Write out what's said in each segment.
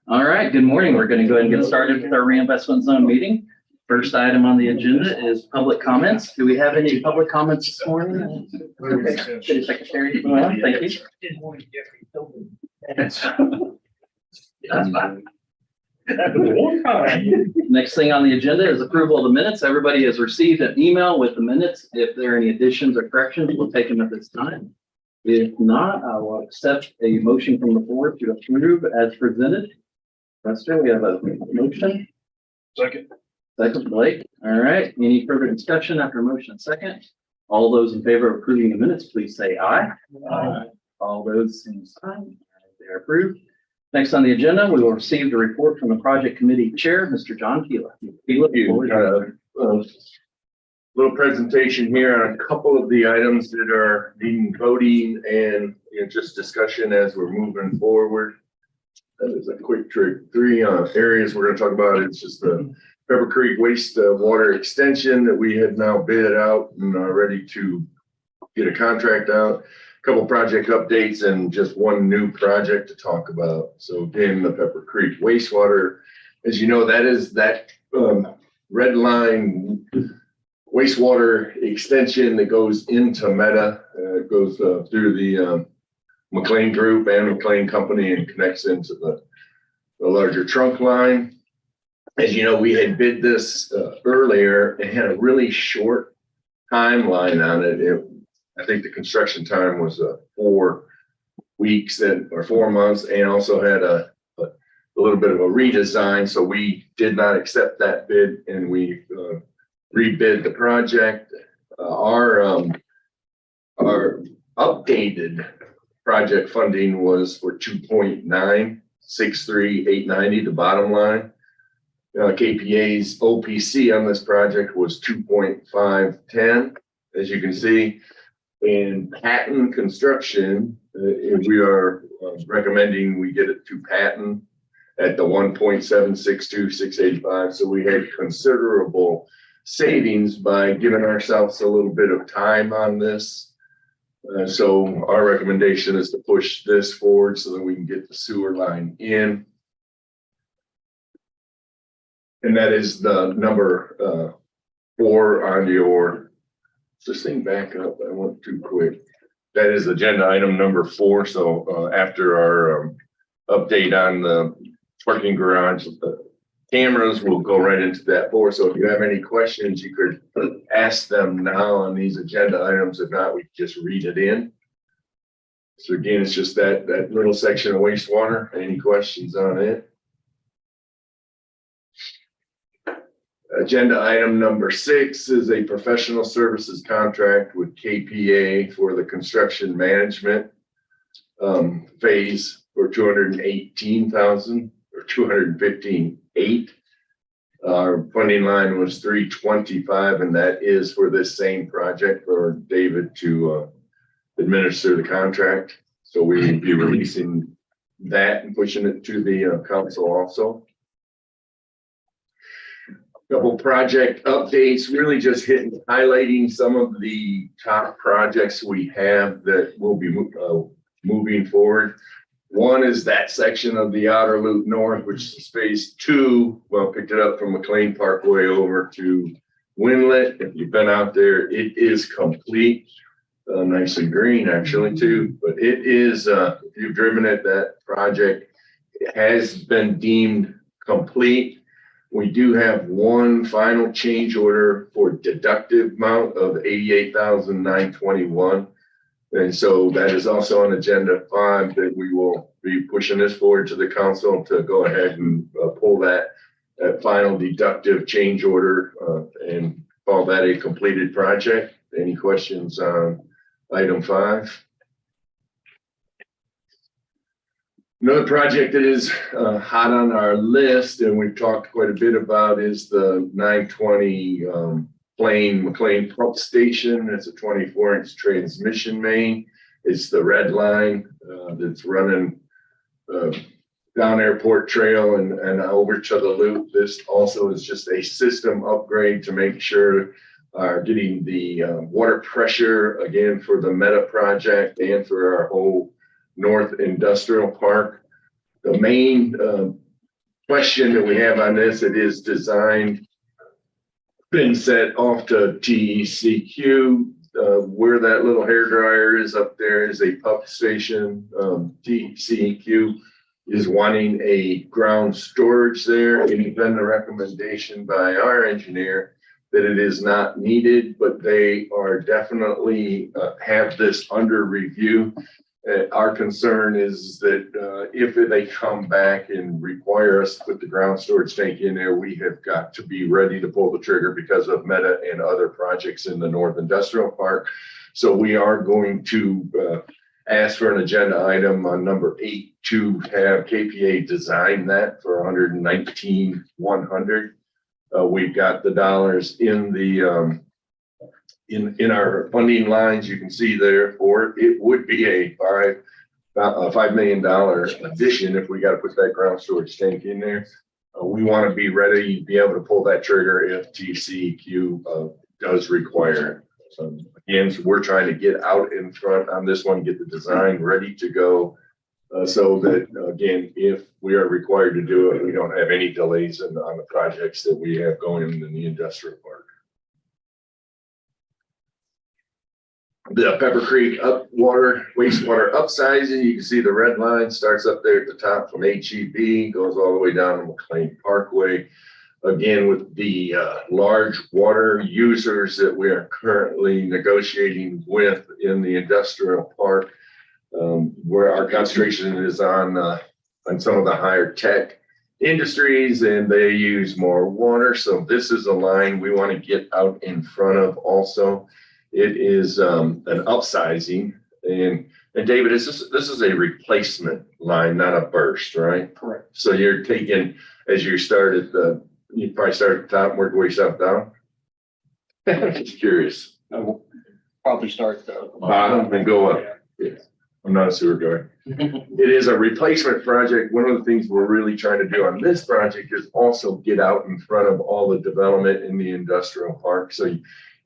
All right, good morning. We're going to go ahead and get started with our reinvestment zone meeting. First item on the agenda is public comments. Do we have any public comments this morning? Okay. City Secretary, thank you. That's fine. Next thing on the agenda is approval of the minutes. Everybody has received an email with the minutes. If there are any additions or corrections, we'll take them at this time. If not, I will accept a motion from the board to approve as presented. Lester, we have a motion. Second. Second, Blake. All right. Any further discussion after a motion and second? All those in favor of approving the minutes, please say aye. Aye. All those same sign. They are approved. Next on the agenda, we will receive the report from the project committee chair, Mr. John Keela. Little presentation here on a couple of the items that are needing voting and just discussion as we're moving forward. That is a quick trick. Three areas we're going to talk about. It's just the Pepper Creek wastewater extension that we had now bid out and are ready to get a contract out. A couple project updates and just one new project to talk about. So again, the Pepper Creek wastewater, as you know, that is that red line wastewater extension that goes into Meta. It goes through the McLean Group and McLean Company and connects into the larger trunk line. As you know, we had bid this earlier and had a really short timeline on it. I think the construction time was 4 weeks or 4 months, and also had a little bit of a redesign. So we did not accept that bid, and we rebid the project. Our updated project funding was for 2.963890, the bottom line. KPA's OPC on this project was 2.510, as you can see. And Patton Construction, we are recommending we get it to Patton at the 1.762685. So we had considerable savings by giving ourselves a little bit of time on this. So our recommendation is to push this forward so that we can get the sewer line in. And that is the number 4 on your, this thing back up, I went too quick. That is agenda item number 4. So after our update on the parking garage, cameras, will go right into that 4. So if you have any questions, you could ask them now on these agenda items. If not, we just read it in. So again, it's just that little section of wastewater. Any questions on it? Agenda item number 6 is a professional services contract with KPA for the construction management phase for $218,000 or $215,800. Our funding line was $325,000, and that is for this same project for David to administer the contract. So we will be releasing that and pushing it to the council also. Couple project updates, really just highlighting some of the top projects we have that will be moving forward. One is that section of the outer loop north, which is phase 2. Well, picked it up from McLean Parkway over to Windlet. If you've been out there, it is complete. Nice and green actually too, but it is, if you've driven it, that project has been deemed complete. We do have one final change order for deductive amount of $88,921. And so that is also on agenda 5 that we will be pushing this forward to the council to go ahead and pull that final deductive change order and call that a completed project. Any questions on item 5? Another project that is hot on our list, and we've talked quite a bit about, is the 920 McLean pump station. It's a 24-inch transmission main. It's the red line that's running down Airport Trail and over to the loop. This also is just a system upgrade to make sure getting the water pressure again for the Meta project and for our whole North Industrial Park. The main question that we have on this, it is designed, been set off to TCQ. Where that little hair dryer is up there is a pump station. TCQ is wanting a ground storage there. It has been the recommendation by our engineer that it is not needed, but they are definitely have this under review. Our concern is that if they come back and require us to put the ground storage tank in there, we have got to be ready to pull the trigger because of Meta and other projects in the North Industrial Park. So we are going to ask for an agenda item on number 8 to have KPA design that for $119,100. We've got the dollars in the in our funding lines. You can see there for it would be a $5 million addition if we got to put that ground storage tank in there. We want to be ready to be able to pull that trigger if TCQ does require it. Again, so we're trying to get out in front on this one, get the design ready to go. So that, again, if we are required to do it, we don't have any delays on the projects that we have going in the industrial park. The Pepper Creek wastewater upsizing, you can see the red line starts up there at the top from HEB, goes all the way down to McLean Parkway. Again, with the large water users that we are currently negotiating with in the industrial park, where our concentration is on some of the higher tech industries, and they use more water. So this is a line we want to get out in front of also. It is an upsizing, and David, this is a replacement line, not a burst, right? Correct. So you're taking, as you start at you probably start at the top, work your way yourself down. Just curious. I will probably start the Bottom and go up. Yes. I'm not a sewer guy. It is a replacement project. One of the things we're really trying to do on this project is also get out in front of all the development in the industrial park. So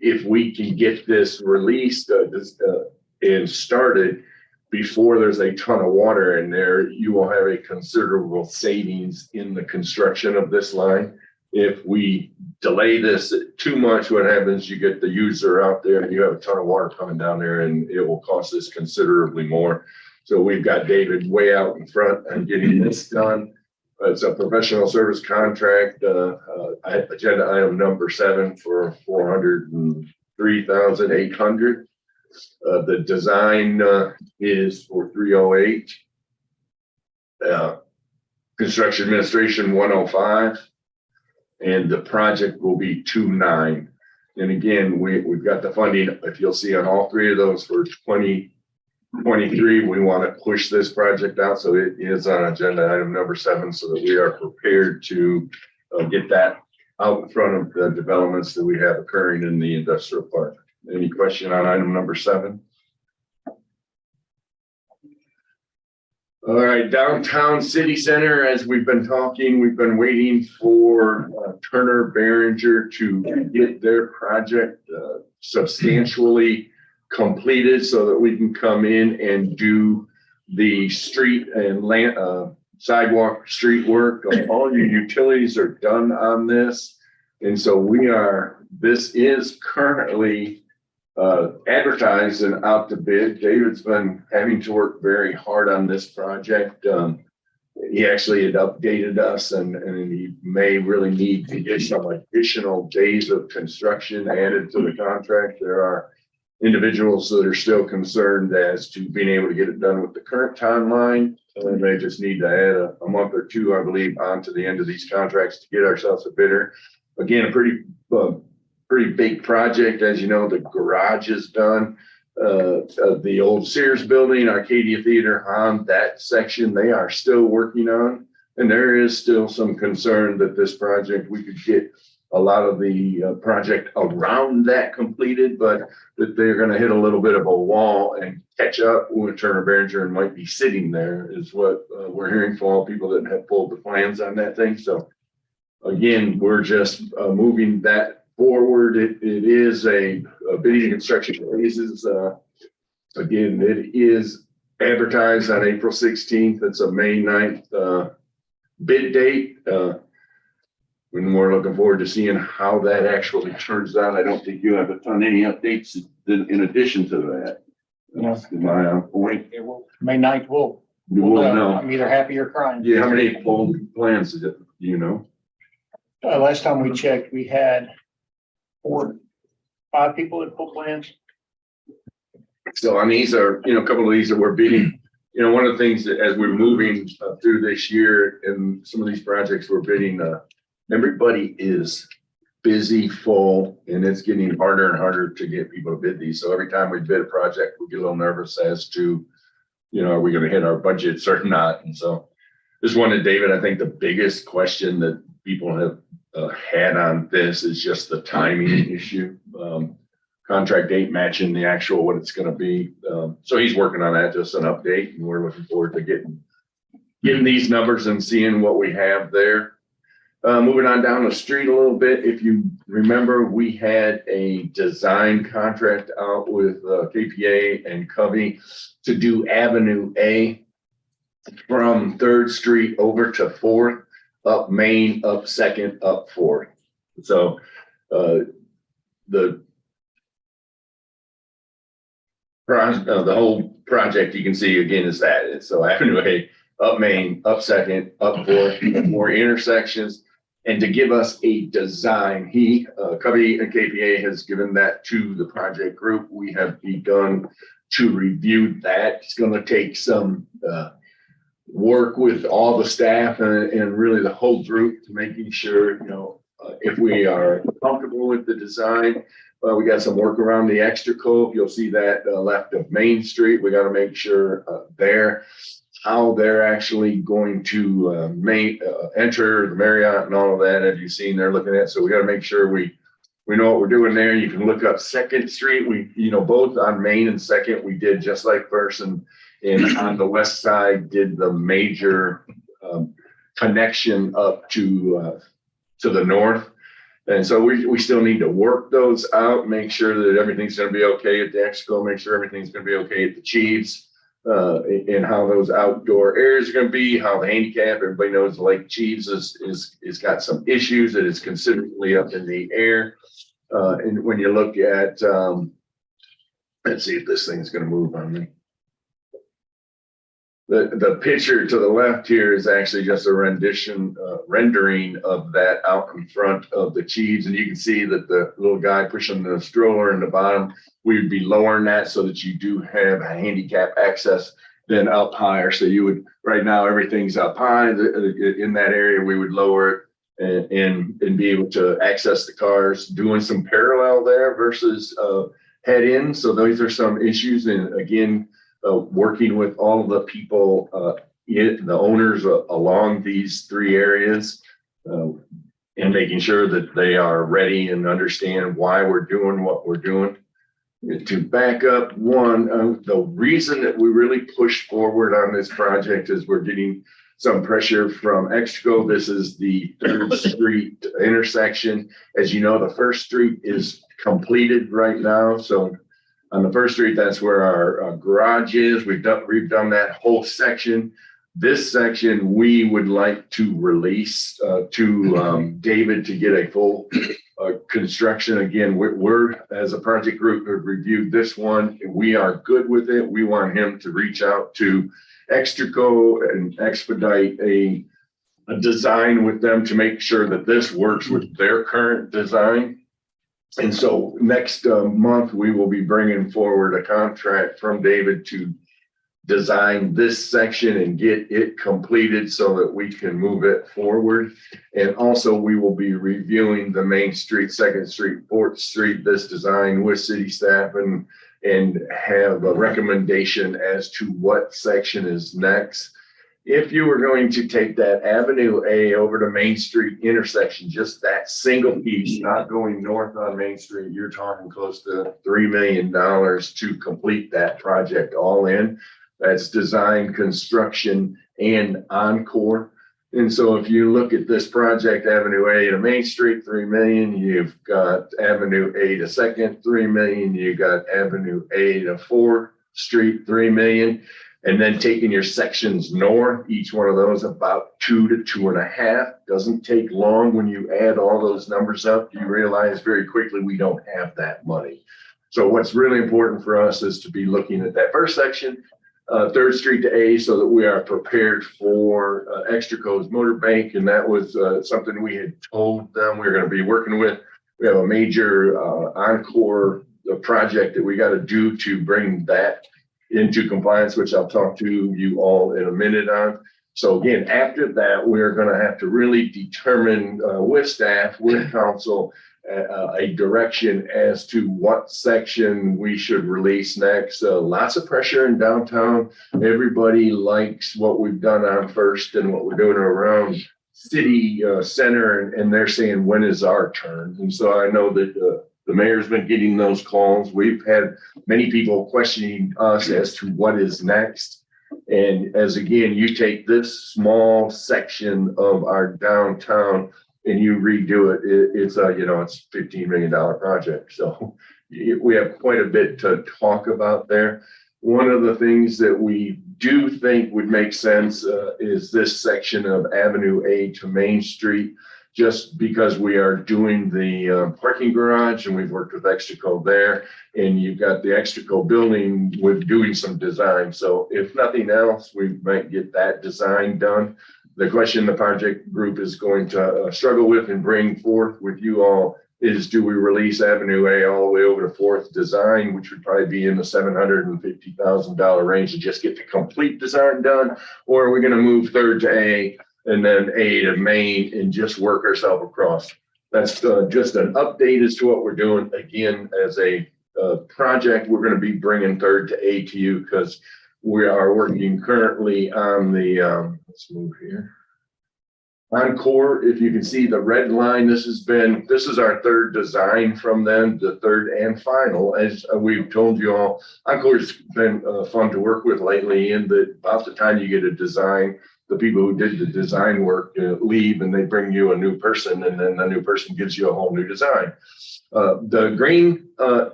if we can get this released and started before there's a ton of water in there, you will have a considerable savings in the construction of this line. If we delay this too much, what happens, you get the user out there and you have a ton of water coming down there and it will cost us considerably more. So we've got David way out in front and getting this done. It's a professional service contract, agenda item number 7 for $403,800. The design is for $308. Construction administration $105. And the project will be $209. And again, we've got the funding, if you'll see on all 3 of those for 2023, we want to push this project out. So it is on agenda item number 7 so that we are prepared to get that out in front of the developments that we have occurring in the industrial park. Any question on item number 7? All right, downtown city center, as we've been talking, we've been waiting for Turner Behringer to get their project substantially completed so that we can come in and do the street and sidewalk street work. All your utilities are done on this. And so this is currently advertised and out to bid. David's been having to work very hard on this project. He actually had updated us and he may really need to get some additional days of construction added to the contract. There are individuals that are still concerned as to being able to get it done with the current timeline. And they just need to add a month or 2, I believe, onto the end of these contracts to get ourselves a bidder. Again, a pretty big project. As you know, the garage is done. The old Sears building, Arcadia Theater, on that section, they are still working on. And there is still some concern that this project, we could get a lot of the project around that completed, but that they're going to hit a little bit of a wall and catch up with Turner Behringer and might be sitting there is what we're hearing from all people that have pulled the plans on that thing. So again, we're just moving that forward. It is a bidding and construction phases. Again, it is advertised on April 16th. It's a May 9th, bid date. When we're looking forward to seeing how that actually turns out. I don't think you have any updates in addition to that. That's my point. It will, May 9th, we'll know. I'm either happy or crying. Yeah, how many full plans is it, do you know? Last time we checked, we had 5 people that pull plans. So, and these are, a couple of these that we're bidding, one of the things that as we're moving through this year and some of these projects we're bidding, everybody is busy, full, and it's getting harder and harder to get people to bid these. So every time we bid a project, we get a little nervous as to, are we going to hit our budgets or not? And so this one to David, I think the biggest question that people have had on this is just the timing issue. Contract date matching the actual what it's going to be. So he's working on that, just an update, and we're looking forward to getting these numbers and seeing what we have there. Moving on down the street a little bit, if you remember, we had a design contract out with KPA and Covey to do Avenue A from 3rd Street over to 4th, up Main, up 2nd, up 4th. So the whole project you can see again is that. So Avenue A, up Main, up 2nd, up 4th, more intersections. And to give us a design, Covey and KPA has given that to the project group. We have begun to review that. It's going to take some work with all the staff and really the whole group to making sure, if we are comfortable with the design. We got some work around the Extra Cove. You'll see that left of Main Street. We got to make sure how they're actually going to enter the Marriott and all of that. Have you seen they're looking at? So we got to make sure we know what we're doing there. You can look up 2nd Street. We, both on Main and 2nd, we did just like first, and on the west side did the major connection up to the north. And so we still need to work those out, make sure that everything's going to be okay at the Exco, make sure everything's going to be okay at the Chiefs. And how those outdoor areas are going to be, how the handicap, everybody knows Lake Chiefs is got some issues that is considerably up in the air. And when you look at, let's see if this thing's going to move on me. The picture to the left here is actually just a rendering of that out in front of the Chiefs. And you can see that the little guy pushing the stroller in the bottom, we would be lowering that so that you do have a handicap access then up higher. So you would, right now, everything's up high in that area, we would lower it and be able to access the cars, doing some parallel there versus head in. So those are some issues. And again, working with all of the people, the owners along these 3 areas, and making sure that they are ready and understand why we're doing what we're doing. To back up one, the reason that we really pushed forward on this project is we're getting some pressure from Exco. This is the 3rd Street intersection. As you know, the 1st Street is completed right now. So on the 1st Street, that's where our garage is. We've done that whole section. This section, we would like to release to David to get a full construction. Again, we're as a project group have reviewed this one. We are good with it. We want him to reach out to Extraco and expedite a design with them to make sure that this works with their current design. And so next month, we will be bringing forward a contract from David to design this section and get it completed so that we can move it forward. And also we will be reviewing the Main Street, 2nd Street, 4th Street, this design with city staff and have a recommendation as to what section is next. If you were going to take that Avenue A over to Main Street intersection, just that single piece, not going north on Main Street, you're talking close to $3 million to complete that project all in. That's design, construction, and encore. And so if you look at this project, Avenue A to Main Street, $3 million. You've got Avenue A to 2nd, $3 million. You got Avenue A to 4th Street, $3 million. And then taking your sections north, each one of those about 2 to 2.5. Doesn't take long when you add all those numbers up. You realize very quickly we don't have that money. So what's really important for us is to be looking at that first section, 3rd Street to A, so that we are prepared for Extraco's Motor Bank. And that was something we had told them we were going to be working with. We have a major Encore project that we got to do to bring that into compliance, which I'll talk to you all in a minute on. So again, after that, we're going to have to really determine with staff, with council, a direction as to what section we should release next. Lots of pressure in downtown. Everybody likes what we've done on First and what we're doing around city center, and they're saying, when is our turn? And so I know that the mayor's been getting those calls. We've had many people questioning us as to what is next. And as again, you take this small section of our downtown and you redo it, it's a, it's $15 million project. So we have quite a bit to talk about there. One of the things that we do think would make sense is this section of Avenue A to Main Street, just because we are doing the parking garage and we've worked with Extraco there, and you've got the Extraco building with doing some design. So if nothing else, we might get that design done. The question the project group is going to struggle with and bring forth with you all is, do we release Avenue A all the way over to 4th design, which would probably be in the $750,000 range to just get the complete design done? Or are we going to move 3rd to A and then A to Main and just work ourselves across? That's just an update as to what we're doing. Again, as a project, we're going to be bringing 3rd to A to you because we are working currently on the, let's move here. Encore, if you can see the red line, this is our 3rd design from them, the 3rd and final. As we've told you all, Encore's been fun to work with lately, in that about the time you get a design, the people who did the design work leave and they bring you a new person, and then the new person gives you a whole new design. The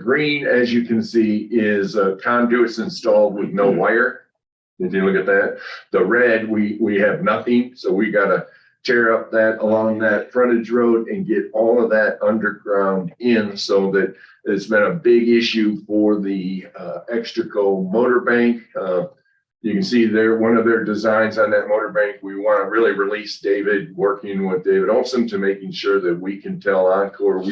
green, as you can see, is conduits installed with no wire. If you look at that, the red, we have nothing. So we got to tear up that along that frontage road and get all of that underground in, so that it's been a big issue for the Extraco Motor Bank. You can see there, one of their designs on that motor bank, we want to really release David, working with David Olson, to making sure that we can tell Encore,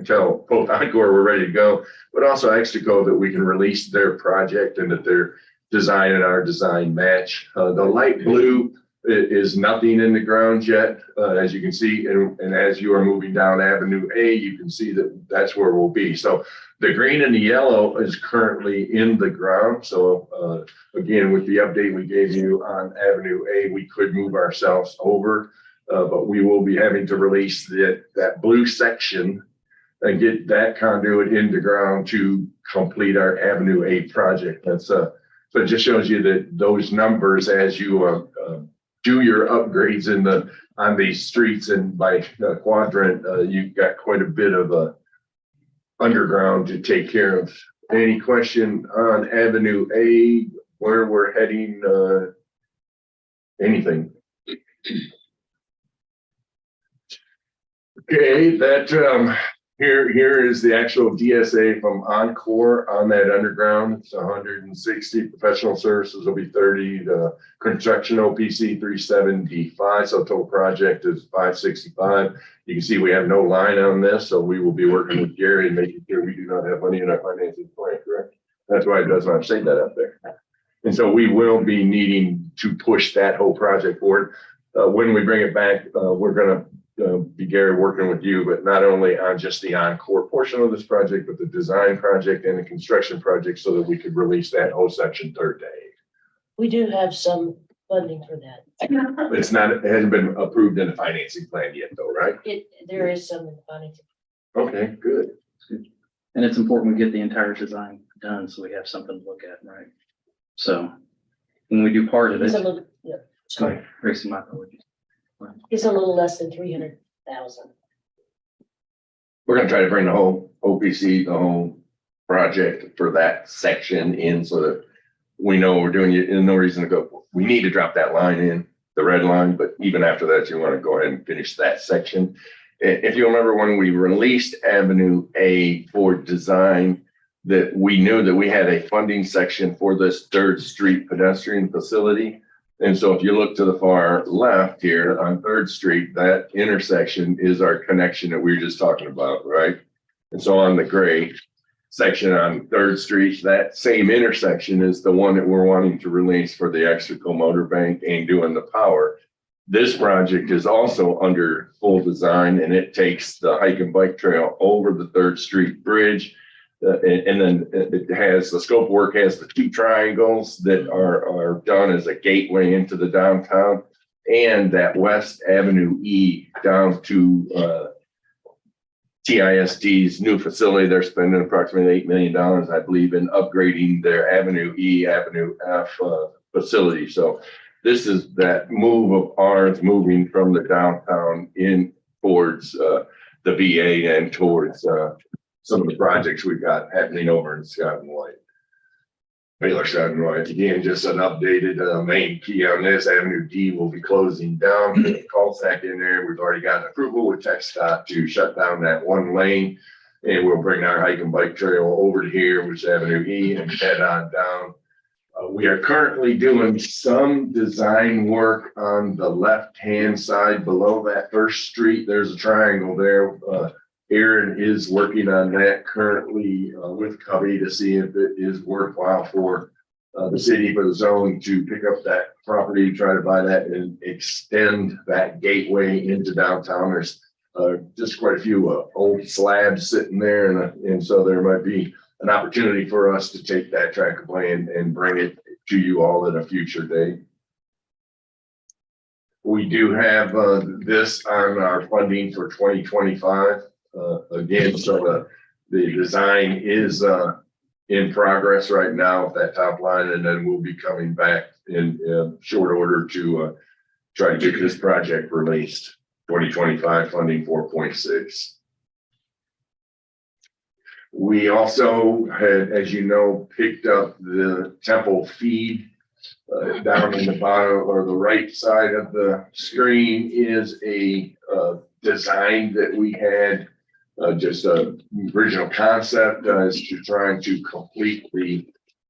tell both Encore we're ready to go, but also Extraco that we can release their project and that their design and our design match. The light blue is nothing in the ground yet, as you can see, and as you are moving down Avenue A, you can see that that's where we'll be. So the green and the yellow is currently in the ground. So again, with the update we gave you on Avenue A, we could move ourselves over, but we will be having to release that blue section and get that conduit in the ground to complete our Avenue A project. That's so it just shows you that those numbers, as you do your upgrades on these streets and by quadrant, you've got quite a bit of underground to take care of. Any question on Avenue A, where we're heading, anything? Okay, that here is the actual DSA from Encore on that underground. It's 160. Professional services will be 30. The construction OPC 375. So total project is 565. You can see we have no line on this, so we will be working with Gary and making sure we do not have money in our financing plan. Correct? That's why it does not say that up there. And so we will be needing to push that whole project forward. When we bring it back, we're going to be Gary working with you, but not only on just the Encore portion of this project, but the design project and the construction project, so that we could release that whole section 3rd to A. We do have some funding for that. It's not, it hasn't been approved in the financing plan yet though, right? There is some in the financing. Okay, good. And it's important we get the entire design done so we have something to look at, right? So when we do part of it, It's a little, yeah, sorry, Gracie, my apologies. it's a little less than 300,000. We're gonna try to bring the whole OPC, the whole project for that section in, so that we know we're doing it, and no reason to go, we need to drop that line in, the red line, but even after that, you want to go ahead and finish that section. If you remember when we released Avenue A for design, that we knew that we had a funding section for this 3rd Street pedestrian facility. And so if you look to the far left here on 3rd Street, that intersection is our connection that we were just talking about, right? And so on the gray section on 3rd Street, that same intersection is the one that we're wanting to release for the Extrico Motor Bank and doing the power. This project is also under full design, and it takes the hike and bike trail over the 3rd Street Bridge. And then it has, the scope work has the 2 triangles that are done as a gateway into the downtown, and that West Avenue E down to TISD's new facility. They're spending approximately $8 million, I believe, in upgrading their Avenue E, Avenue F facility. So this is that move of ours moving from the downtown in towards the VA and towards some of the projects we've got happening over in Scott and White. Baylor Scott and White. Again, just an updated main key on this. Avenue D will be closing down. The cul-de-sac in there. We've already gotten approval with TxDOT to shut down that 1 lane. And we'll bring our hike and bike trail over to here, which is Avenue E, and head on down. We are currently doing some design work on the left-hand side below that 1st Street. There's a triangle there. Aaron is working on that currently with Covey to see if it is worthwhile for the city, for the zone to pick up that property, try to buy that and extend that gateway into downtown. There's just quite a few old slabs sitting there, and so there might be an opportunity for us to take that tract of land and bring it to you all at a future date. We do have this on our funding for 2025. Again, so the design is in progress right now with that top line, and then we'll be coming back in short order to try to get this project released. 2025 funding 4.6. We also had, as you know, picked up the Temple feed down in the bottom or the right side of the screen is a design that we had. Just a original concept as to trying to complete the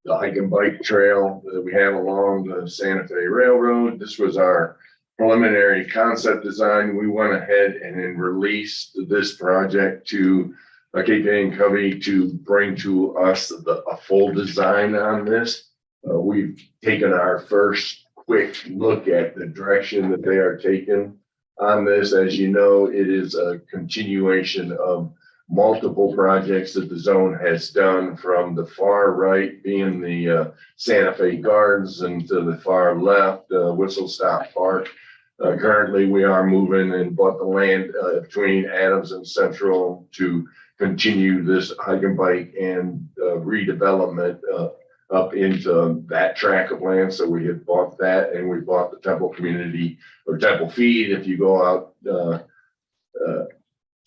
hike and bike trail that we have along the Santa Fe Railroad. This was our preliminary concept design. We went ahead and then released this project to KPA and Covey to bring to us a full design on this. We've taken our first quick look at the direction that they are taking on this. As you know, it is a continuation of multiple projects that the zone has done, from the far right being the Santa Fe Gardens and to the far left, Whistle Stop Park. Currently, we are moving and bought the land between Adams and Central to continue this hike and bike and redevelopment up into that tract of land. So we had bought that, and we bought the Temple community or Temple feed. If you go out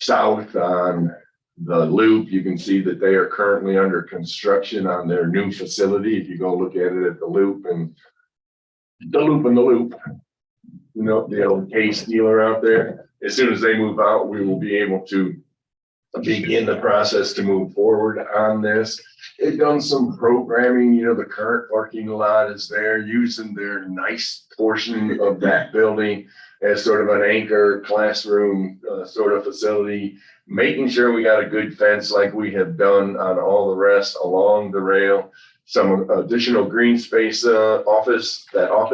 south on the loop, you can see that they are currently under construction on their new facility. If you go look at it at the loop and the loop, you know, the old case dealer out there, as soon as they move out, we will be able to begin the process to move forward on this. They've done some programming, you know, the current parking lot is there, using their nice portion of that building as sort of an anchor classroom sort of facility, making sure we got a good fence like we have done on all the rest along the rail. Some additional green space office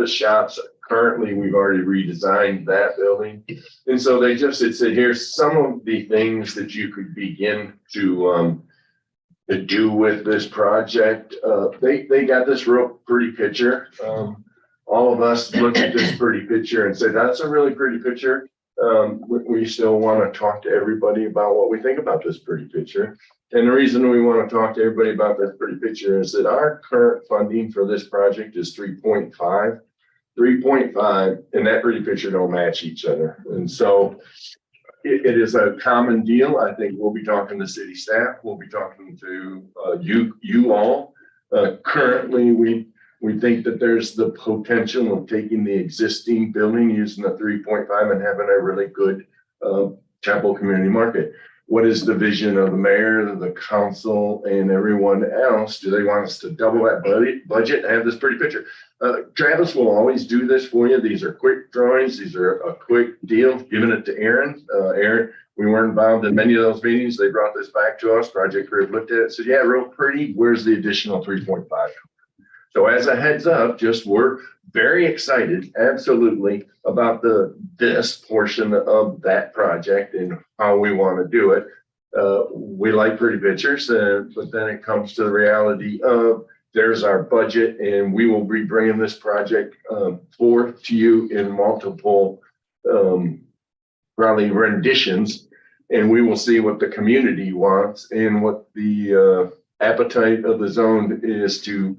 shops. Currently, we've already redesigned that building. And so they just had said, here's some of the things that you could begin to do with this project. They got this real pretty picture. All of us looked at this pretty picture and said, that's a really pretty picture. We still want to talk to everybody about what we think about this pretty picture. And the reason we want to talk to everybody about this pretty picture is that our current funding for this project is 3.5, and that pretty picture don't match each other. And so it is a common deal. I think we'll be talking to city staff. We'll be talking to you all. Currently, we We think that there's the potential of taking the existing building, using the 3.5 and having a really good Chapel community market. What is the vision of the mayor, the council, and everyone else? Do they want us to double that budget and have this pretty picture? Travis will always do this for you. These are quick drawings. These are a quick deal. Giving it to Aaron. Aaron, we weren't involved in many of those meetings. They brought this back to us. Project group looked at it, said, yeah, real pretty. Where's the additional 3.5? So as a heads up, just we're very excited, absolutely, about this portion of that project and how we want to do it. We like pretty pictures, but then it comes to the reality of there's our budget, and we will be bringing this project forth to you in multiple probably renditions, and we will see what the community wants and what the appetite of the zone is to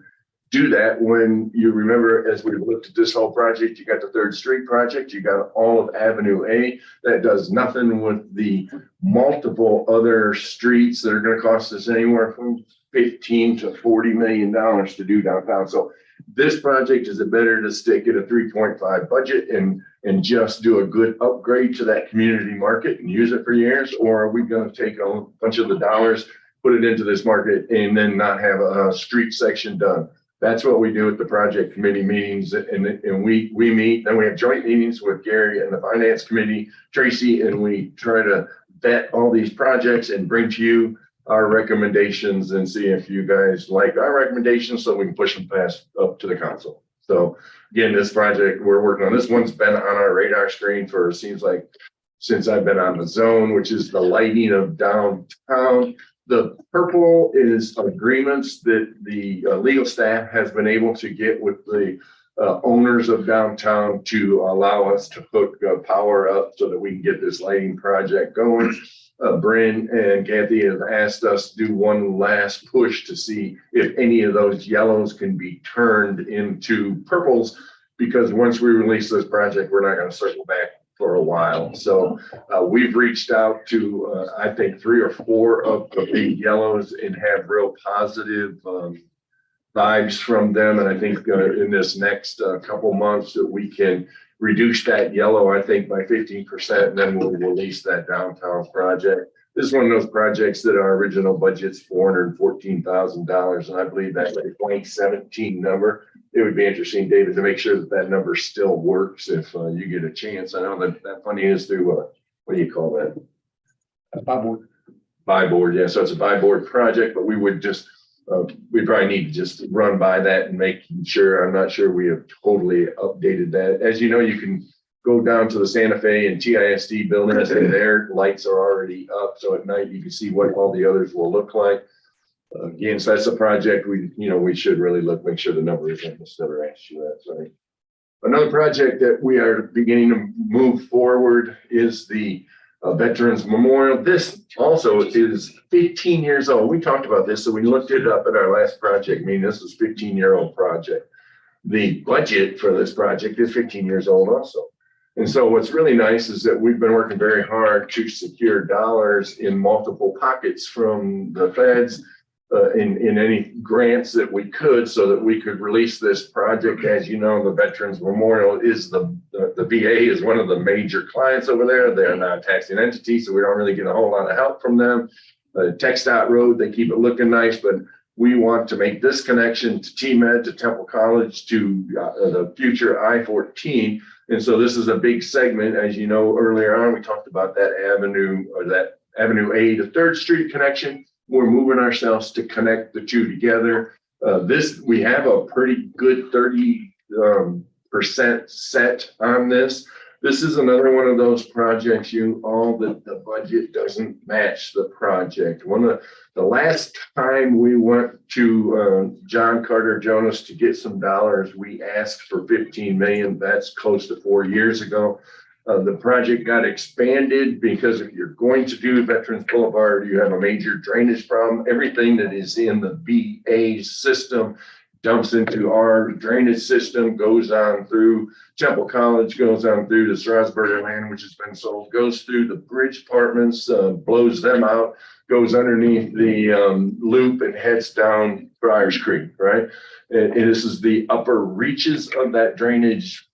do that. When you remember, as we looked at this whole project, you got the 3rd Street project, you got all of Avenue A that does nothing with the multiple other streets that are going to cost us anywhere from $15 to $40 million to do downtown. So this project, is it better to stick at a 3.5 budget and just do a good upgrade to that community market and use it for years? Or are we going to take a bunch of the dollars, put it into this market, and then not have a street section done? That's what we do at the project committee meetings, and we meet, then we have joint meetings with Gary and the finance committee, Tracy, and we try to vet all these projects and bring to you our recommendations and see if you guys like our recommendations so we can push them past up to the council. So again, this project we're working on, this one's been on our radar screen for, it seems like, since I've been on the zone, which is the lighting of downtown. The purple is agreements that the legal staff has been able to get with the owners of downtown to allow us to hook power up so that we can get this lighting project going. Bryn and Kathy have asked us to do one last push to see if any of those yellows can be turned into purples, because once we release this project, we're not going to circle back for a while. So we've reached out to, I think, 3 or 4 of the big yellows and have real positive vibes from them. And I think in this next couple months that we can reduce that yellow, I think, by 15%, and then we'll release that downtown project. This is one of those projects that our original budget's $414,000, and I believe that's a 2017 number. It would be interesting, David, to make sure that that number still works if you get a chance. I know that funding is through, what do you call that? Buy board, yeah. So it's a buy board project, but we would just, we probably need to just run by that and make sure, I'm not sure we have totally updated that. As you know, you can go down to the Santa Fe and TISD buildings and their lights are already up. So at night you can see what all the others will look like. Again, so that's a project we should really make sure the number is in. Just never asked you that. Sorry. Another project that we are beginning to move forward is the Veterans Memorial. This also is 15 years old. We talked about this, so we looked it up at our last project meeting. This is a 15-year-old project. The budget for this project is 15 years old also. And so what's really nice is that we've been working very hard to secure dollars in multiple pockets from the feds, in any grants that we could, so that we could release this project. As you know, the Veterans Memorial is the VA is one of the major clients over there. They're not a taxing entity, so we don't really get a whole lot of help from them. TxDOT Road, they keep it looking nice, but we want to make this connection to TMed, to Temple College, to the future I-14. And so this is a big segment. As you know, earlier on, we talked about that avenue, or that Avenue A to 3rd Street connection. We're moving ourselves to connect the two together. We have a pretty good 30% set on this. This is another one of those projects, that the budget doesn't match the project. The last time we went to John Carter Jonas to get some dollars, we asked for 15 million. That's close to 4 years ago. The project got expanded because if you're going to do Veterans Boulevard, you have a major drainage problem. Everything that is in the VA system dumps into our drainage system, goes on through Temple College, goes on through the Strasburger land, which has been sold, goes through the bridge apartments, blows them out, goes underneath the loop and heads down Friars Creek, right? And this is the upper reaches of that drainage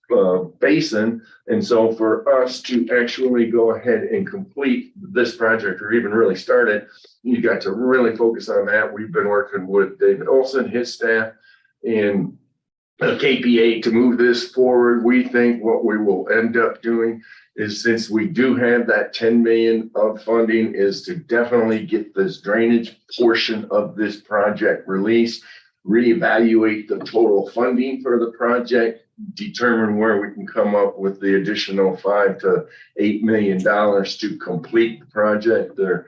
basin. And so for us to actually go ahead and complete this project or even really start it, you got to really focus on that. We've been working with David Olson, his staff, and KPA to move this forward. We think what we will end up doing is, since we do have that 10 million of funding, is to definitely get this drainage portion of this project released, reevaluate the total funding for the project, determine where we can come up with the additional $5 to $8 million to complete the project. There,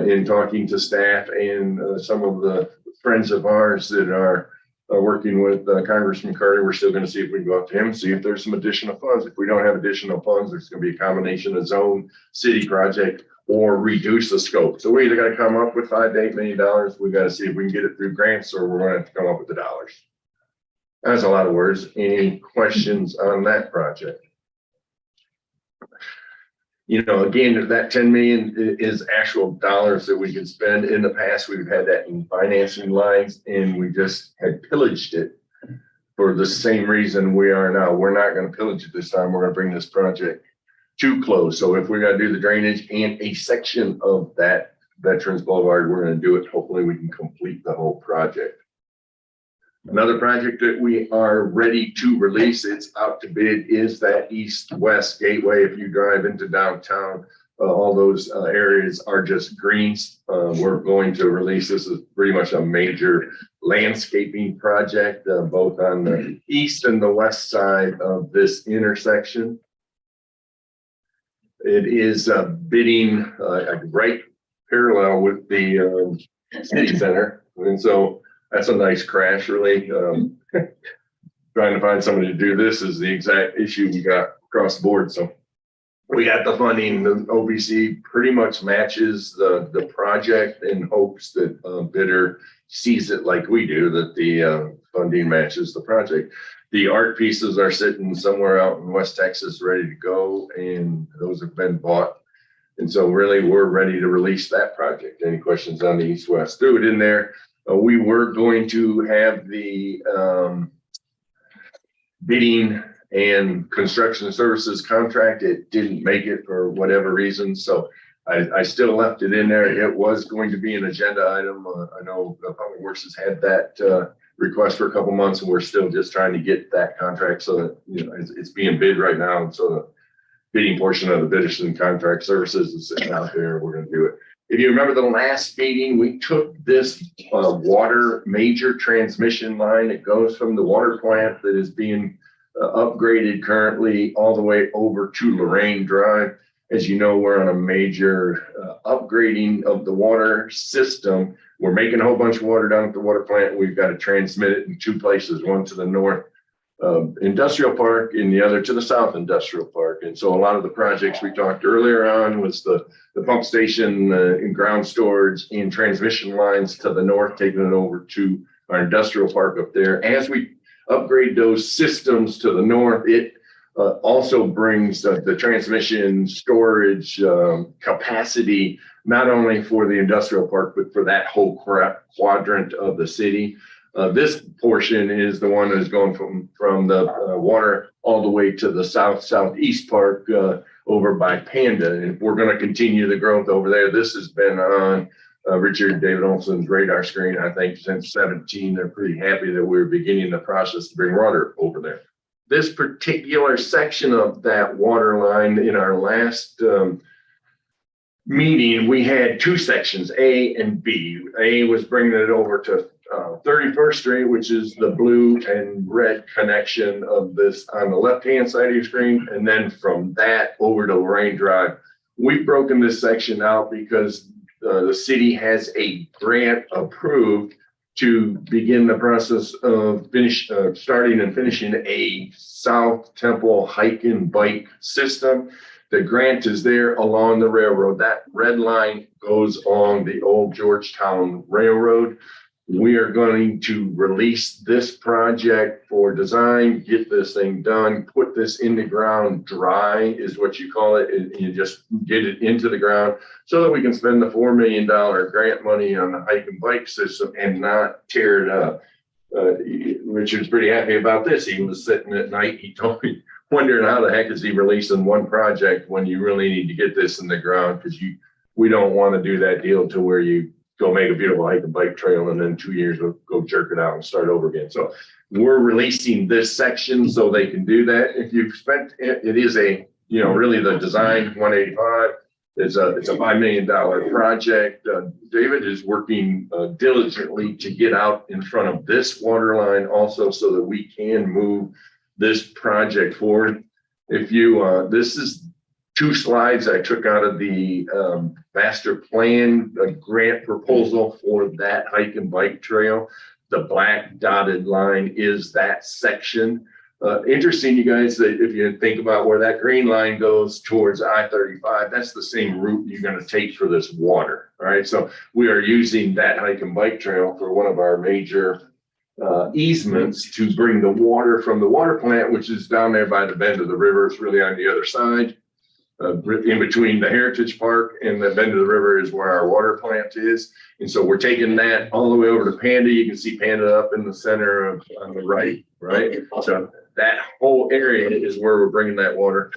in talking to staff and some of the friends of ours that are working with Congressman Carter, we're still going to see if we can go up to him, see if there's some additional funds. If we don't have additional funds, there's going to be a combination of zone, city project, or reduce the scope. So we either got to come up with $5 to $8 million. We got to see if we can get it through grants, or we're going to have to come up with the dollars. That's a lot of words. Any questions on that project? You know, again, that 10 million is actual dollars that we can spend. In the past, we've had that in financing lines, and we just had pillaged it for the same reason we are now. We're not going to pillage it this time. We're going to bring this project to close. So if we're going to do the drainage and a section of that Veterans Boulevard, we're going to do it. Hopefully we can complete the whole project. Another project that we are ready to release, it's out to bid, is that east-west gateway. If you drive into downtown, all those areas are just greens. We're going to release, this is pretty much a major landscaping project, both on the east and the west side of this intersection. It is bidding right parallel with the city center. And so that's a nice crash, really. Trying to find somebody to do this is the exact issue we got across the board. So we got the funding. The OBC pretty much matches the project in hopes that bidder sees it like we do, that the funding matches the project. The art pieces are sitting somewhere out in West Texas ready to go, and those have been bought. And so really we're ready to release that project. Any questions on the east-west? Threw it in there. We were going to have the bidding and construction services contract. It didn't make it for whatever reason. So I still left it in there. It was going to be an agenda item. I know Public Works has had that request for a couple months, and we're still just trying to get that contract so that, you know, it's being bid right now. And so the bidding portion of the bidders and contract services is sitting out there. We're going to do it. If you remember the last meeting, we took this water major transmission line that goes from the water plant that is being upgraded currently all the way over to Lorraine Drive. As you know, we're on a major upgrading of the water system. We're making a whole bunch of water down at the water plant. We've got to transmit it in two places, one to the north industrial park and the other to the south industrial park. And so a lot of the projects we talked earlier on was the pump station and ground storage and transmission lines to the north, taking it over to our industrial park up there. As we upgrade those systems to the north, it also brings the transmission storage capacity, not only for the industrial park, but for that whole quadrant of the city. This portion is the one that is going from the water all the way to the southeast park over by Panda. And we're going to continue the growth over there. This has been on Richard David Olson's radar screen, I think, since 17. They're pretty happy that we're beginning the process to bring water over there. This particular section of that water line, in our last meeting, we had two sections, A and B. A was bringing it over to 31st Street, which is the blue and red connection of this on the left-hand side of your screen. And then from that over to Lorraine Drive. We've broken this section out because the city has a grant approved to begin the process of starting and finishing a South Temple hike and bike system. The grant is there along the railroad. That red line goes on the old Georgetown Railroad. We are going to release this project for design, get this thing done, put this in the ground dry is what you call it. And you just get it into the ground so that we can spend the $4 million grant money on the hike and bike system and not tear it up. Richard's pretty happy about this. He was sitting at night, he told me, wondering how the heck is he releasing one project when you really need to get this in the ground? Because we don't want to do that deal to where you go make a beautiful hike and bike trail and then 2 years go jerk it out and start over again. So we're releasing this section so they can do that. If you've spent, it is a, really the design 185. It's a $5 million project. David is working diligently to get out in front of this water line also so that we can move this project forward. If you, this is 2 slides I took out of the master plan, grant proposal for that hike and bike trail. The black dotted line is that section. Interesting, you guys, that if you think about where that green line goes towards I-35, that's the same route you're going to take for this water. All right. So we are using that hike and bike trail for one of our major easements to bring the water from the water plant, which is down there by the bend of the river. It's really on the other side. In between the Heritage Park and the bend of the river is where our water plant is. And so we're taking that all the way over to Panda. You can see Panda up in the center on the right. So that whole area is where we're bringing that water.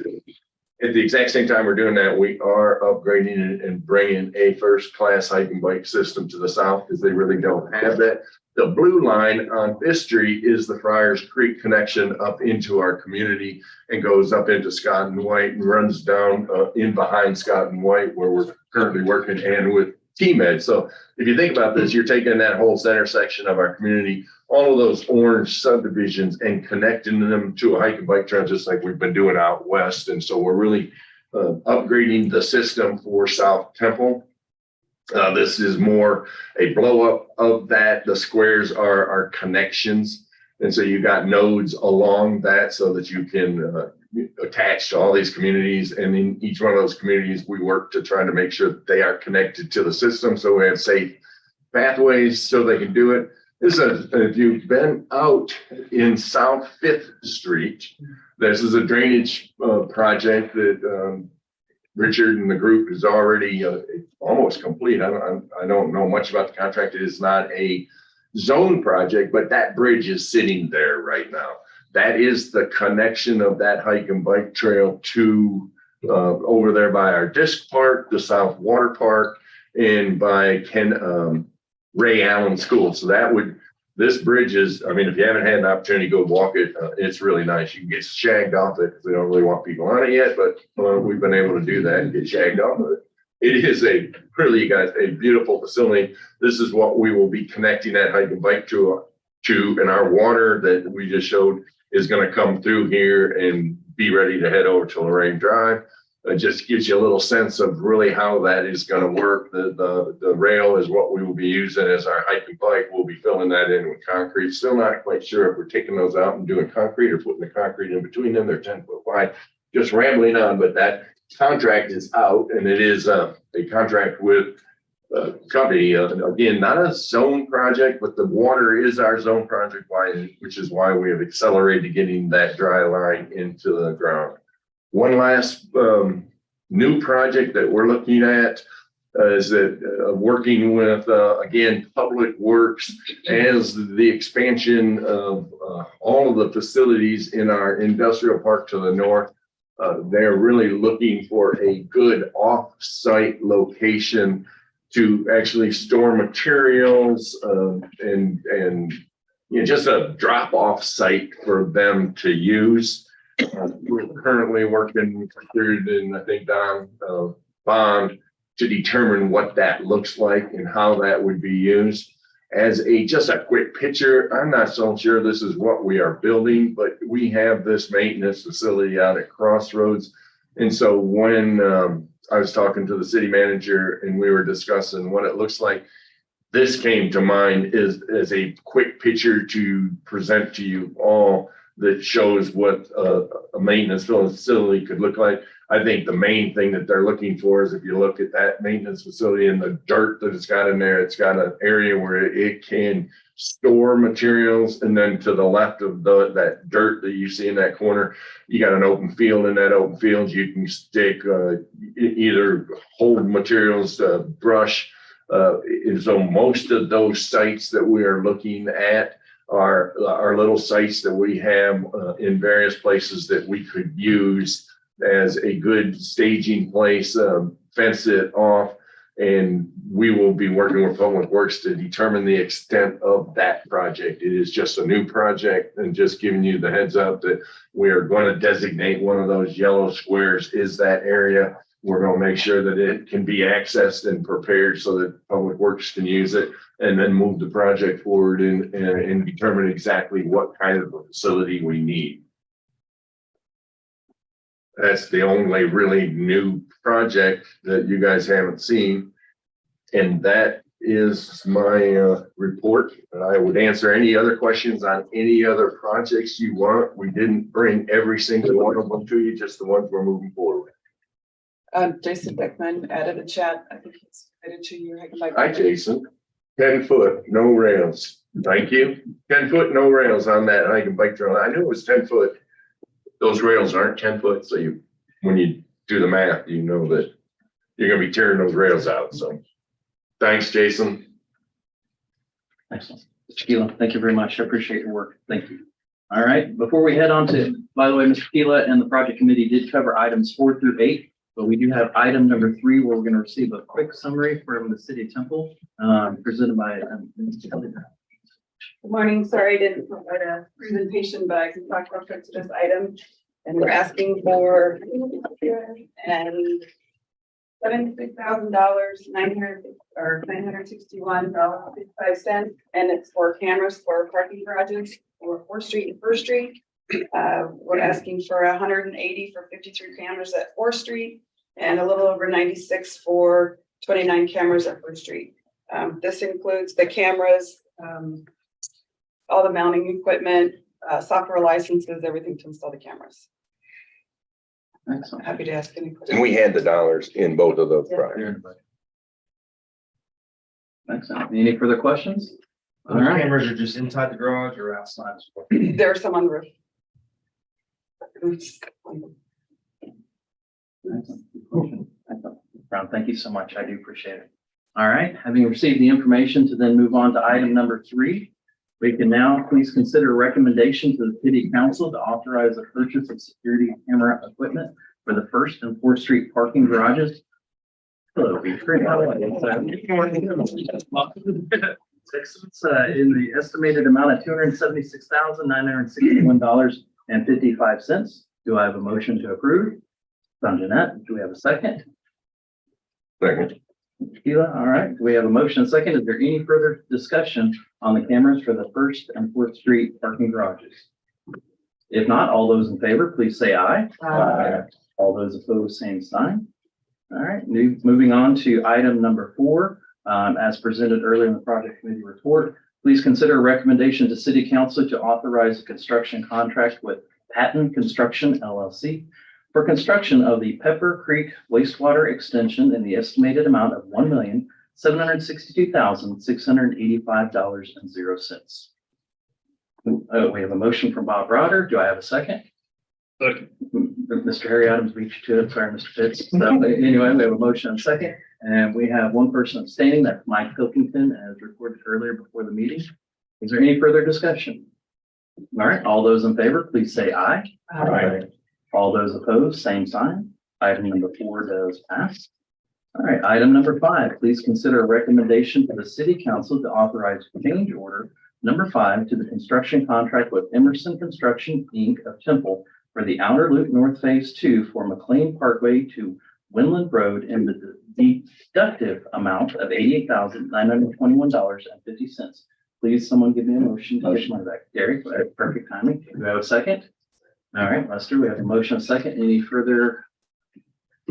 At the exact same time we're doing that, we are upgrading it and bringing a first-class hike and bike system to the south because they really don't have that. The blue line on 5th Street is the Friars Creek connection up into our community and goes up into Scott and White and runs down in behind Scott and White where we're currently working and with T-Med. So if you think about this, you're taking that whole center section of our community, all of those orange subdivisions and connecting them to a hike and bike trail, just like we've been doing out west. And so we're really upgrading the system for South Temple. This is more a blow up of that. The squares are connections. And so you got nodes along that so that you can attach to all these communities. And in each one of those communities, we work to try to make sure that they are connected to the system. So we have safe pathways so they can do it. If you've been out in South 5th Street, this is a drainage project that Richard and the group is already almost complete. I don't know much about the contract. It is not a zone project, but that bridge is sitting there right now. That is the connection of that hike and bike trail to over there by our disc park, the South Water Park, and by Ray Allen School. So this bridge is, if you haven't had an opportunity to go walk it, it's really nice. You can get shagged off it because they don't really want people on it yet, but we've been able to do that and get shagged off of it. It is a beautiful facility. This is what we will be connecting that hike and bike to, and our water that we just showed is going to come through here and be ready to head over to Lorraine Drive. It just gives you a little sense of really how that is going to work. The rail is what we will be using as our hike and bike. We'll be filling that in with concrete. Still not quite sure if we're taking those out and doing concrete or putting the concrete in between them. They're 10 foot wide. Just rambling on, but that contract is out, and it is a contract with a company. Again, not a zone project, but the water is our zone project, which is why we have accelerated getting that dry line into the ground. One last new project that we're looking at is that working with, again, Public Works as the expansion of all of the facilities in our industrial park to the north. They're really looking for a good off-site location to actually store materials and just a drop-off site for them to use. We're currently working through, and I think Don Bond to determine what that looks like and how that would be used. As just a quick picture, I'm not so sure this is what we are building, but we have this maintenance facility out at Crossroads. And so when I was talking to the city manager and we were discussing what it looks like, this came to mind as a quick picture to present to you all. that shows what a maintenance facility could look like. I think the main thing that they're looking for is if you look at that maintenance facility and the dirt that it's got in there, it's got an area where it can store materials. And then to the left of that dirt that you see in that corner, you got an open field. In that open field, you can stick either hold materials, brush. And so most of those sites that we are looking at are little sites that we have in various places that we could use as a good staging place, fence it off. And we will be working with Public Works to determine the extent of that project. It is just a new project, and just giving you the heads up that we are going to designate one of those yellow squares is that area. We're going to make sure that it can be accessed and prepared so that Public Works can use it, and then move the project forward and determine exactly what kind of a facility we need. That's the only really new project that you guys haven't seen. And that is my report. And I would answer any other questions on any other projects you want. We didn't bring every single one of them to you, just the ones we're moving forward. Jason Beckman added a chat. I think he's committed to you. Hi, Jason. 10 foot, no rails. Thank you. 10 foot, no rails on that. And I can bike trail. I knew it was 10 foot. Those rails aren't 10 foot. So when you do the math, you know that you're going to be tearing those rails out. So thanks, Jason. Excellent. Mr. Keelan, thank you very much. I appreciate your work. Thank you. All right, before we head on to, by the way, Mr. Keelan and the project committee did cover items 4 through 8, but we do have item number 3 where we're going to receive a quick summary from the City of Temple, presented by Ms. Kelly. Good morning. Sorry, I didn't provide a presentation, but I can talk real quick to this item. And we're asking for and $76,000, $961.55, and it's for cameras for parking garages for 4th Street and 1st Street. We're asking for 180 for 53 cameras at 4th Street and a little over 96 for 29 cameras at 1st Street. This includes the cameras, all the mounting equipment, software licenses, everything to install the cameras. Excellent. Happy to ask any questions. And we had the dollars in both of those projects. Excellent. Any further questions? All Those right. cameras are just inside the garage or outside as well? There are some on the roof. Excellent. Brown, thank you so much. I do appreciate it. All right, having received the information to then move on to item number 3, we can now please consider a recommendation to the City Council to authorize the purchase of security camera equipment for the 1st and 4th Street parking garages. Hello, Beatrice. How are you? In the estimated amount of $276,961.55. Do I have a motion to approve? From Jeanette, do we have a second? Second. Sheila, all right. We have a motion and a second. Is there any further discussion on the cameras for the 1st and 4th Street parking garages? If not, all those in favor, please say aye. Aye. All those opposed, same sign. All right, moving on to item number 4, as presented earlier in the project committee report. Please consider a recommendation to City Council to authorize a construction contract with Patton Construction LLC for construction of the Pepper Creek wastewater extension in the estimated amount of $1,762,685.00. We have a motion from Bob Roder. Do I have a second? Second. Mr. Harry Adams beat you to it. Sorry, Mr. Pitts. So anyway, we have a motion and a second, and we have one person abstaining. That's Mike Pilkington, as reported earlier before the meeting. Is there any further discussion? All right, all those in favor, please say aye. Aye. All those opposed, same sign. Item number 4 does pass. All right, item number 5, please consider a recommendation to the City Council to authorize change order number 5 to the construction contract with Emerson Construction, Inc. of Temple for the Outer Loop North Phase 2 for McLean Parkway to Winland Road in the deductive amount of $88,921.50. Please, someone give me a motion to get money back. Gary, perfect timing. Do we have a second? All right, Lester, we have a motion, a second. Any further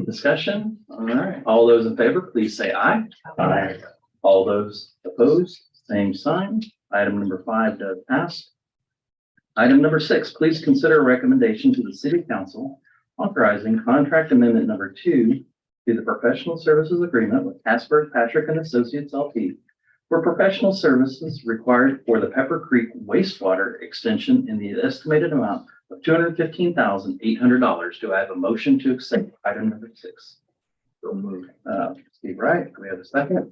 discussion? All right, all those in favor, please say aye. Aye. All those opposed, same sign. Item number 5 does pass. Item number 6, please consider a recommendation to the city council authorizing contract amendment number 2 to the professional services agreement with Casper, Patrick and Associates LP for professional services required for the Pepper Creek wastewater extension in the estimated amount of $215,800. Do I have a motion to accept item number 6? So moved. Steve Wright, do we have a second?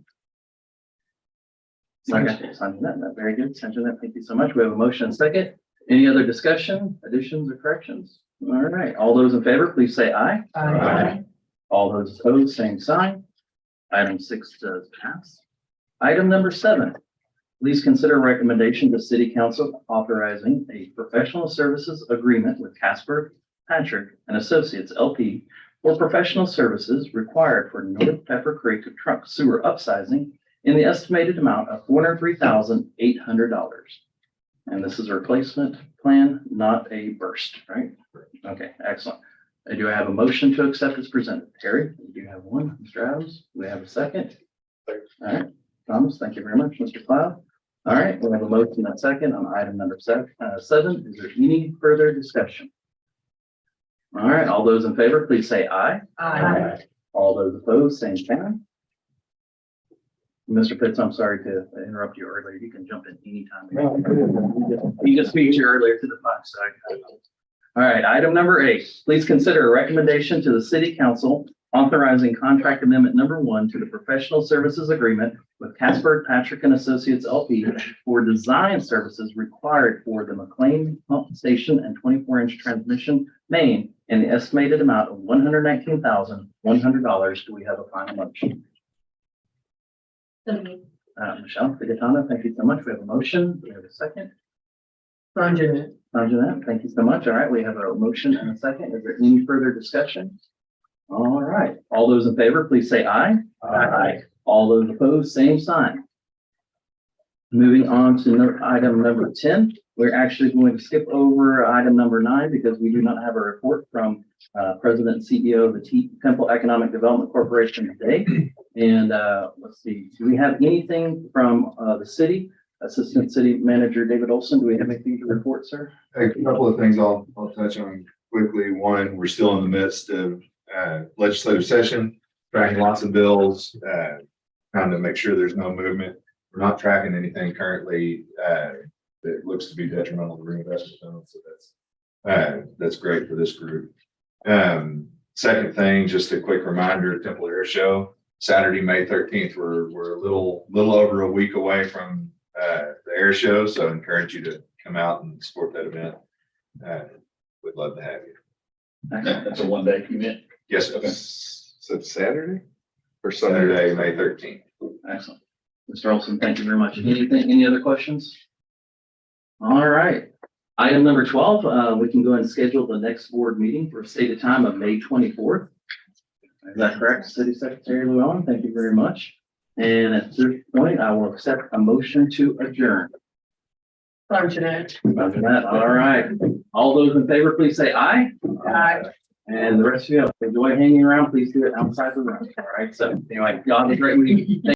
Second, Sanjanet, very good. Sanjanet, thank you so much. We have a motion and second. Any other discussion, additions or corrections? All right, all those in favor, please say aye. Aye. All those opposed, same sign. Item 6 does pass. Item number 7, please consider recommendation to City Council authorizing a professional services agreement with Casper, Patrick and Associates LP for professional services required for North Pepper Creek trunk sewer upsizing in the estimated amount of $403,800. And this is a replacement plan, not a burst, right? Okay, excellent. Do I have a motion to accept as presented? Terry, do you have one? Mr. Adams, do we have a second? All right, Thomas, thank you very much. Mr. Cloud. All right, we have a motion and second on item number 7. Is there any further discussion? All right, all those in favor, please say aye. Aye. All those opposed, same sign. Mr. Pitts, I'm sorry to interrupt you earlier. You can jump in anytime. You just beat you earlier to the punch, so all right, item number 8, please consider a recommendation to the city council authorizing contract amendment number 1 to the professional services agreement with Casper, Patrick and Associates LP for design services required for the McLean pump station and 24-inch transmission main in the estimated amount of $119,100. Do we have a final motion? Michelle Figatano, thank you so much. We have a motion. Do we have a second? Sanjanet, thank you so much. All right, we have a motion and a second. Is there any further discussion? All right, all those in favor, please say aye. Aye. All those opposed, same sign. Moving on to item number 10, we're actually going to skip over item number 9 because we do not have a report from President and CEO of the Temple Economic Development Corporation today. And let's see, do we have anything from the city? Assistant City Manager David Olson, do we have anything to report, sir? A couple of things I'll touch on quickly. One, we're still in the midst of legislative session, tracking lots of bills, trying to make sure there's no movement. We're not tracking anything currently that looks to be detrimental to reinvestment funds. So that's great for this group. Second thing, just a quick reminder, Temple Air Show, Saturday, May 13th. We're a little over a week away from the air show, so I encourage you to come out and support that event. We'd love to have you. That's a one-day event. Yes, okay. So it's Saturday or Saturday, May 13th. Excellent. Mr. Olson, thank you very much. Any other questions? All right. Item number 12, we can go ahead and schedule the next board meeting for a stated time of May 24th. Is that correct, City Secretary Llewellyn? Thank you very much. And at this point, I will accept a motion to adjourn. Roger that. All right. All those in favor, please say aye. Aye. And the rest of you, enjoy hanging around. Please do it outside the room. All right. So anyway, y'all have a great week.